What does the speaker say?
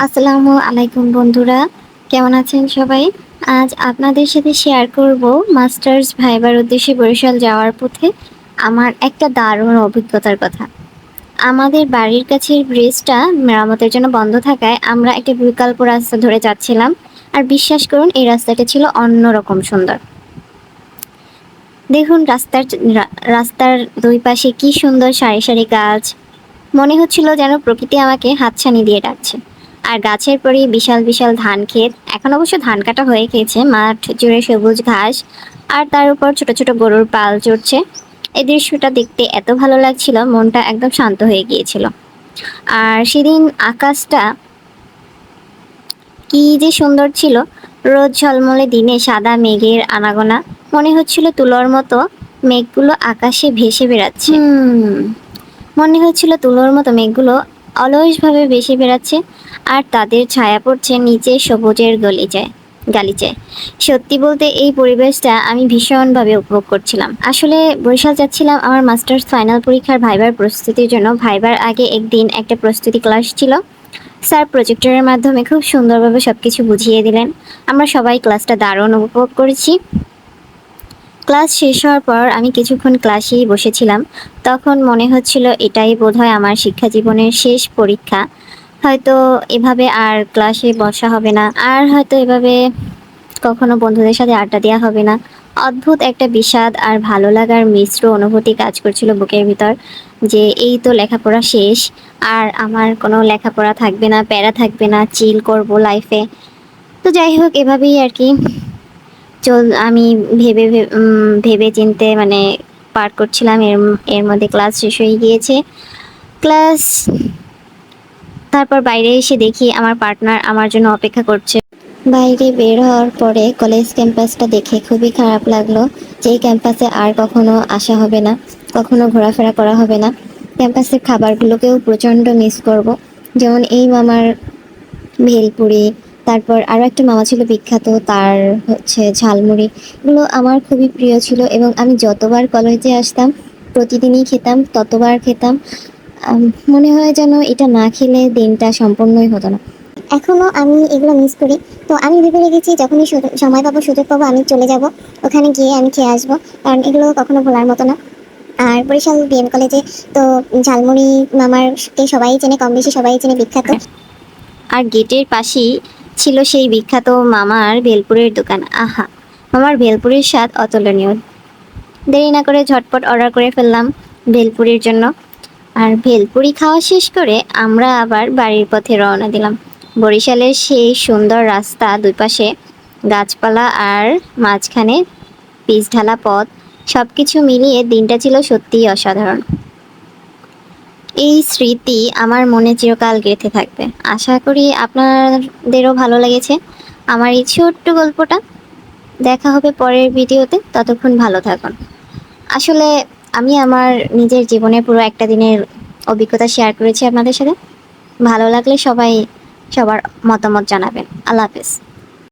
আসসালামু আলাইকুম বন্ধুরা, কেমন আছেন সবাই? আজ আপনাদের সাথে শেয়ার করব মাস্টার্স ভাইবার উদ্দেশ্যে বরিশাল যাওয়ার পথে আমার একটা দারুণ অভিজ্ঞতার কথা। আমাদের বাড়ির কাছের ব্রিজটা মেরামতের জন্য বন্ধ থাকায় আমরা একটা বিকল্প রাস্তা ধরে যাচ্ছিলাম। আর বিশ্বাস করুন, এই রাস্তাটা ছিল অন্যরকম সুন্দর। দেখুন রাস্তার দুই পাশে কি সুন্দর সারি সারি গাছ। মনে হচ্ছিল যেন প্রকৃতি আমাকে হাতছানি দিয়ে ডাকছে। আর গাছের পরে বিশাল বিশাল ধান ক্ষেত, এখন অবশ্য ধান কাটা হয়ে গিয়েছে, মাঠ জুড়ে সবুজ ঘাস, আর তার উপর ছোট ছোট গরুর পাল চড়ছে। এই দৃশ্যটা দেখতে এত ভালো লাগছিল, মনটা একদম শান্ত হয়ে গিয়েছিল। আর সেদিন আকাশটা কি যে সুন্দর ছিল, রোদ ঝলমলে দিনে সাদা মেঘের আনাগোনা, মনে হচ্ছিল তুলোর মতো মেঘগুলো আকাশে ভেসে বেড়াচ্ছে। মনে হচ্ছিল তুলোর মতো মেঘগুলো অলসভাবে ভেসে বেড়াচ্ছে, আর তাদের ছায়া পড়ছে নিচে সবুজের গালিচায়। সত্যি বলতে এই পরিবেশটা আমি ভীষণভাবে উপভোগ করছিলাম। আসলে বরিশাল যাচ্ছিলাম আমার মাস্টার্স ফাইনাল পরীক্ষার ভাইবার প্রস্তুতির জন্য। ভাইবার আগে একদিন একটা প্রস্তুতি ক্লাস ছিল। স্যার প্রজেক্টরের মাধ্যমে খুব সুন্দরভাবে সবকিছু বুঝিয়ে দিলেন। আমরা সবাই ক্লাসটা দারুণ উপভোগ করেছি। ক্লাস শেষ হওয়ার পর আমি কিছুক্ষণ ক্লাসেই বসেছিলাম। তখন মনে হচ্ছিল এটাই বোধহয় আমার শিক্ষা জীবনের শেষ পরীক্ষা। হয়তো এভাবে আর ক্লাসে বসা হবে না, আর হয়তো এভাবে কখনো বন্ধুদের সাথে আড্ডা দেওয়া হবে না। অদ্ভুত একটা বিষাদ আর ভালো লাগার মিশ্র অনুভূতি কাজ করছিল বুকের ভিতর, যে এই তো লেখাপড়া শেষ, আর আমার কোনো লেখাপড়া থাকবে না, প্যারা থাকবে না, চিল করব লাইফে। তো যাই হোক, এভাবেই আর কি আমি ভেবে চিন্তে মানে পার করছিলাম। এর এর মধ্যে ক্লাস শেষ হয়ে গিয়েছে। ক্লাস তারপর বাইরে এসে দেখি আমার পার্টনার আমার জন্য অপেক্ষা করছে। বাইরে বের হওয়ার পরে কলেজ ক্যাম্পাসটা দেখে খুবই খারাপ লাগলো, যে এই ক্যাম্পাসে আর কখনো আসা হবে না, কখনো ঘোরাফেরা করা হবে না। ক্যাম্পাসের খাবারগুলোকেও প্রচণ্ড মিস করব। যেমন এই মামার ভেলপুরি, তারপর আরও একটা মামা ছিল বিখ্যাত, তার হচ্ছে ঝালমুড়ি। এগুলো আমার খুবই প্রিয় ছিল এবং আমি যতবার কলেজে আসতাম প্রতিদিনই খেতাম, ততবার খেতাম। মনে হয় যেন এটা না খেলে দিনটা সম্পূর্ণই হতো না। এখনো আমি এগুলো মিস করি। তো আমি ভেবে রেখেছি যখনই সময় পাবো, সুযোগ পাবো, আমি চলে যাব, ওখানে গিয়ে আমি খেয়ে আসবো, কারণ এগুলো কখনো ভোলার মতো না। আর বরিশাল বিএম কলেজে তো ঝালমুড়ি মামারকে সবাই চেনে, কম বেশি সবাই চেনে, বিখ্যাত। আর গেটের পাশেই ছিল সেই বিখ্যাত মামার ভেলপুরির দোকান। আহা, মামার ভেলপুরির স্বাদ অতুলনীয়। দেরি না করে ঝটপট অর্ডার করে ফেললাম ভেলপুরির জন্য। আর ভেলপুরি খাওয়া শেষ করে আমরা আবার বাড়ির পথে রওনা দিলাম। বরিশালের সেই সুন্দর রাস্তা, দুই পাশে গাছপালা আর মাঝখানে পিচ ঢালা পথ, সব কিছু মিলিয়ে দিনটা ছিল সত্যিই অসাধারণ। এই স্মৃতি আমার মনে চিরকাল গেঁথে থাকবে। আশা করি আপনাদেরও ভালো লেগেছে আমার এই ছোট্ট গল্পটা। দেখা হবে পরের ভিডিওতে, ততক্ষণ ভালো থাকুন। আসলে আমি আমার নিজের জীবনের পুরো একটা দিনের অভিজ্ঞতা শেয়ার করেছি আপনাদের সাথে। ভালো লাগলে সবাই সবার মতামত জানাবেন। আল্লাহ হাফেজ।